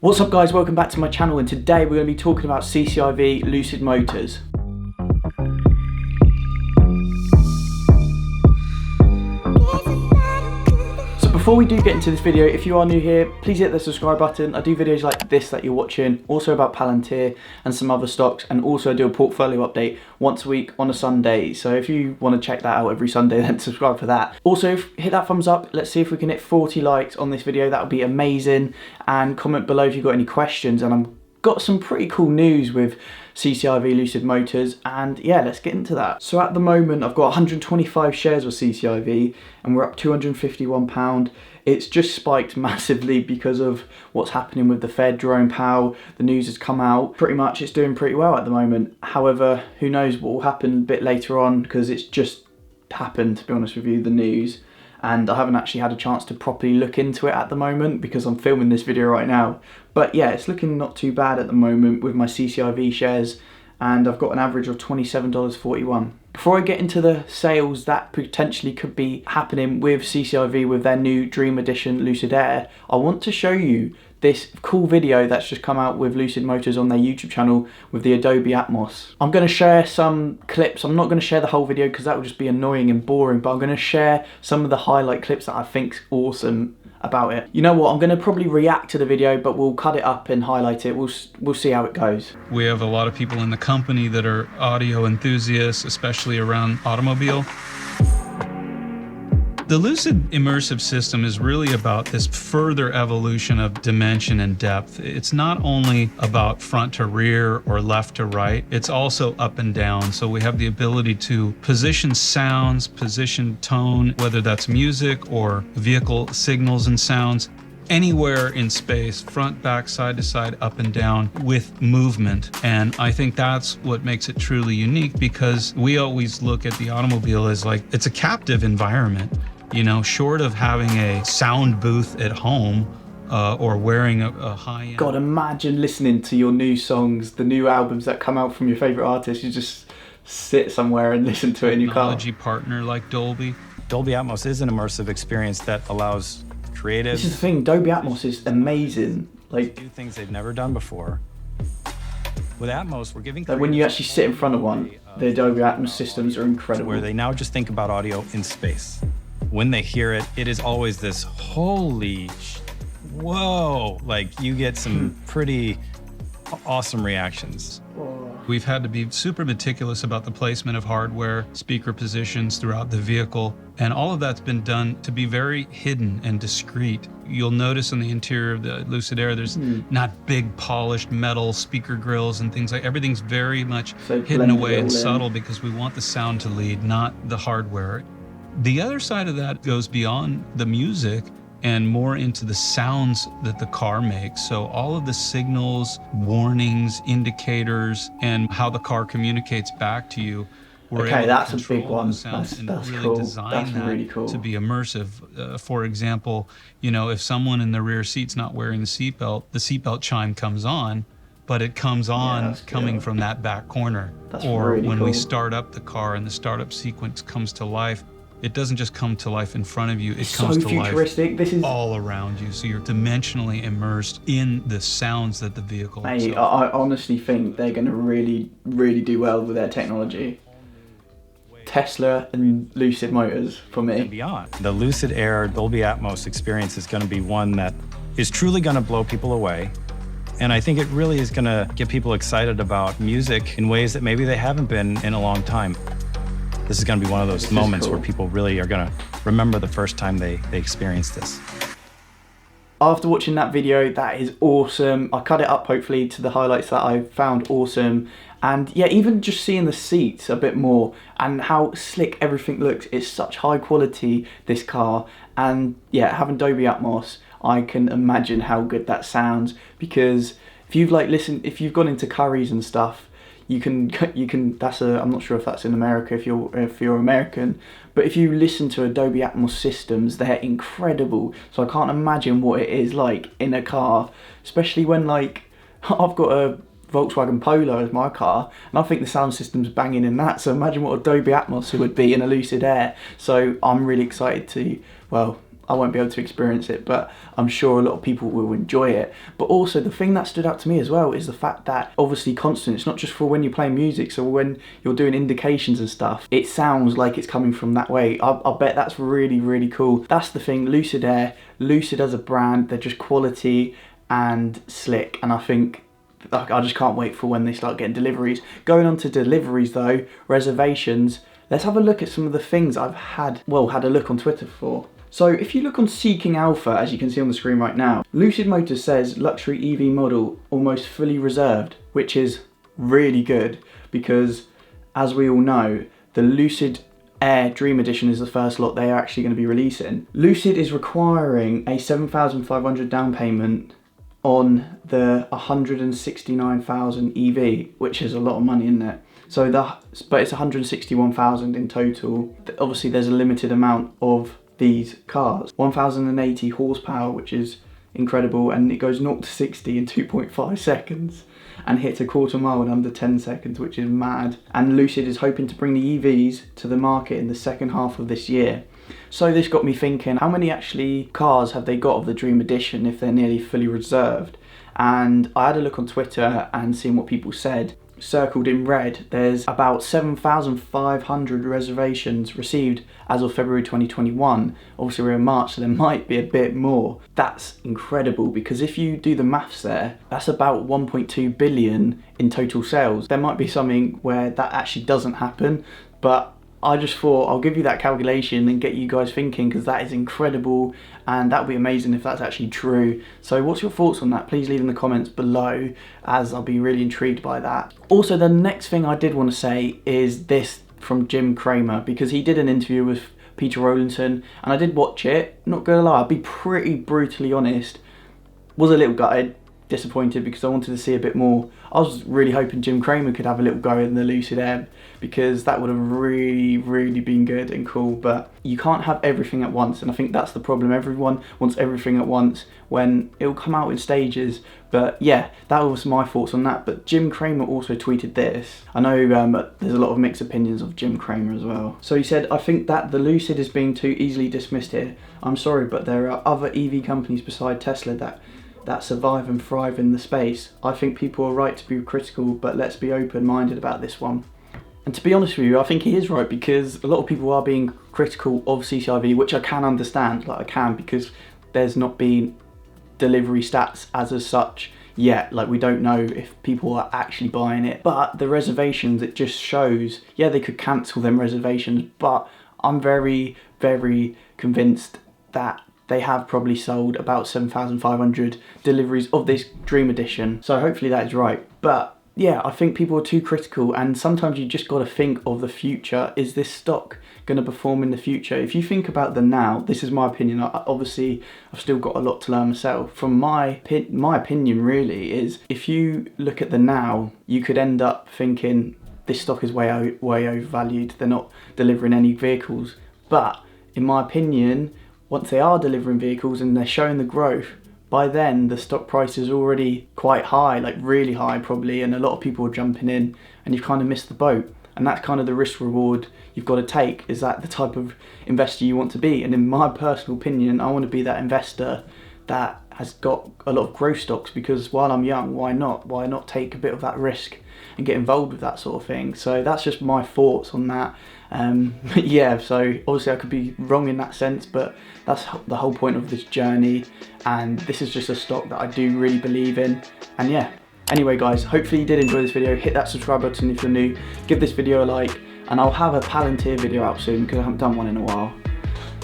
What's up guys, welcome back to my channel, and today we're going to be talking about CCIV Lucid Motors. So before we do get into this video, if you are new here, please hit the subscribe button. I do videos like this that you're watching, also about Palantir and some other stocks, and also I do a portfolio update once a week on a Sunday. So if you want to check that out every Sunday, then subscribe for that. Also, hit that thumbs up. Let's see if we can hit 40 likes on this video. That would be amazing. And comment below if you've got any questions. And I've got some pretty cool news with CCIV Lucid Motors, and yeah, let's get into that. So at the moment I've got 125 shares of CCIV and we're up £251. It's just spiked massively because of what's happening with the Fed, Jerome Powell. The news has come out. Pretty much it's doing pretty well at the moment. However, who knows what will happen a bit later on, because it's just happened, to be honest with you, the news. And I haven't actually had a chance to properly look into it at the moment because I'm filming this video right now. But yeah, it's looking not too bad at the moment with my CCIV shares, and I've got an average of $27.41. Before I get into the sales that potentially could be happening with CCIV with their new Dream Edition Lucid Air, I want to show you this cool video that's just come out with Lucid Motors on their YouTube channel with the Adobe Atmos. I'm going to share some clips. I'm not going to share the whole video because that would just be annoying and boring, but I'm going to share some of the highlight clips that I think's awesome about it. You know what, I'm going to probably react to the video, but we'll cut it up and highlight it. We'll see how it goes. We have a lot of people in the company that are audio enthusiasts, especially around automobile. The Lucid immersive system is really about this further evolution of dimension and depth. It's not only about front to rear or left to right, it's also up and down. So we have the ability to position sounds, position tone, whether that's music or vehicle signals and sounds, anywhere in space, front, back, side to side, up and down, with movement. And I think that's what makes it truly unique, because we always look at the automobile as like, it's a captive environment. You know, short of having a sound booth at home or wearing a high-end... God, imagine listening to your new songs, the new albums that come out from your favourite artists. You just sit somewhere and listen to it in your car. Technology partner like Dolby. Dolby Atmos is an immersive experience that allows creative... This is the thing, Dolby Atmos is amazing. Like, do things they've never done before. With Atmos, we're giving... Like when you actually sit in front of one, the Adobe Atmos systems are incredible. Where they now just think about audio in space. When they hear it, it is always this holy, whoa, like you get some pretty awesome reactions. We've had to be super meticulous about the placement of hardware, speaker positions throughout the vehicle, and all of that's been done to be very hidden and discreet. You'll notice in the interior of the Lucid Air, there's not big polished metal speaker grills and things like, everything's very much hidden away and subtle because we want the sound to lead, not the hardware. The other side of that goes beyond the music and more into the sounds that the car makes. So all of the signals, warnings, indicators, and how the car communicates back to you. Okay, that's a big one. That's really cool. design That's that really cool. to be immersive. For example, you know, if someone in the rear seat's not wearing the seatbelt chime comes on, but it comes on coming from that back corner. Or really when cool. we start up the car and the startup sequence comes to life, it doesn't just come to life in front of you, it comes to life This is all around you. So you're dimensionally immersed in the sounds that the vehicle Mate, I honestly think they're going to really do well with their technology. Tesla and Lucid Motors for me. And beyond. The Lucid Air Dolby Atmos experience is going to be one that is truly going to blow people away. And I think it really is going to get people excited about music in ways that maybe they haven't been in a long time. This is going to be one of those moments where people really are going to remember the first time they experienced this. After watching that video, that is awesome. I cut it up hopefully to the highlights that I found awesome. And yeah, even just seeing the seats a bit more and how slick everything looks. It's such high quality, this car. And yeah, having Dolby Atmos, I can imagine how good that sounds. Because if you've if you've gone into Currys and stuff, you can I'm not sure if that's in America if you're American, but if you listen to Adobe Atmos systems, they're incredible. So I can't imagine what it is like in a car, especially when like I've got a Volkswagen Polo as my car, and I think the sound system's banging in that. So imagine what Adobe Atmos would be in a Lucid Air. So I'm really excited to, well, I won't be able to experience it, but I'm sure a lot of people will enjoy it. But also the thing that stood out to me as well is the fact that obviously constant, it's not just for when you're playing music, so when you're doing indications and stuff, it sounds like it's coming from that way. I bet that's really, really cool. That's the thing, Lucid Air, Lucid as a brand, they're just quality and slick, and I think I just can't wait for when they start getting deliveries. Going on to deliveries though, reservations, let's have a look at some of the things I've had a look on Twitter for. So if you look on Seeking Alpha, as you can see on the screen right now, Lucid Motors says luxury EV model almost fully reserved, which is really good because, as we all know, the Lucid Air Dream Edition is the first lot they are actually going to be releasing. Lucid is requiring a $7,500 down payment on the 169,000 EV, which is a lot of money, isn't it? So but it's 161,000 in total. Obviously there's a limited amount of these cars. 1,080 horsepower, which is incredible, and it goes 0 to 60 in 2.5 seconds and hits a quarter mile in under 10 seconds, which is mad. And Lucid is hoping to bring the EVs to the market in the second half of this year. So this got me thinking, how many actually cars have they got of the Dream Edition if they're nearly fully reserved? And I had a look on Twitter and seen what people said. Circled in red, there's about 7,500 reservations received as of February 2021. Obviously we're in March, so there might be a bit more. That's incredible, because if you do the maths there, that's about 1.2 billion in total sales. There might be something where that actually doesn't happen, but I just thought I'll give you that calculation and get you guys thinking, because that is incredible and that would be amazing if that's actually true. So what's your thoughts on that? Please leave in the comments below, as I'll be really intrigued by that. Also, the next thing I did want to say is this from Jim Cramer, because he did an interview with Peter Rowlinson and I did watch it. Not gonna lie, I'll be pretty brutally honest, was a little gutted, disappointed, because I wanted to see a bit more. I was really hoping Jim Cramer could have a little go in the Lucid Air, because that would have really been good and cool, but you can't have everything at once, and I think that's the problem. Everyone wants everything at once when it'll come out in stages. But yeah, that was my thoughts on that. But Jim Cramer also tweeted this. I know there's a lot of mixed opinions of Jim Cramer as well. So he said, I think that the Lucid is being too easily dismissed here. I'm sorry, but there are other EV companies beside Tesla that survive and thrive in the space. I think people are right to be critical, but let's be open-minded about this one. And to be honest with you, I think he is right, because a lot of people are being critical of CCIV, which I can understand, like I can, because there's not been delivery stats as such yet. Like, we don't know if people are actually buying it. But the reservations, it just shows, yeah, they could cancel them reservations, but I'm very convinced that they have probably sold about 7,500 deliveries of this Dream Edition. So hopefully that is right. But yeah, I think people are too critical, and sometimes you just got to think of the future. Is this stock going to perform in the future? If you think about the now, this is my opinion. Obviously, I've still got a lot to learn myself. From my opinion really is, if you look at the now, you could end up thinking this stock is way overvalued. They're not delivering any vehicles. But in my opinion, once they are delivering vehicles and they're showing the growth, by then the stock price is already quite high, like really high probably, and a lot of people are jumping in, and you've kind of missed the boat. And that's kind of the risk reward you've got to take. Is that the type of investor you want to be? And in my personal opinion, I want to be that investor that has got a lot of growth stocks, because while I'm young, why not? Why not take a bit of that risk and get involved with that sort of thing? So that's just my thoughts on that. Yeah, so obviously I could be wrong in that sense, but that's the whole point of this journey, and this is just a stock that I do really believe in. And yeah, anyway guys, hopefully you did enjoy this video. Hit that subscribe button if you're new, give this video a like, and I'll have a Palantir video out soon because I haven't done one in a while.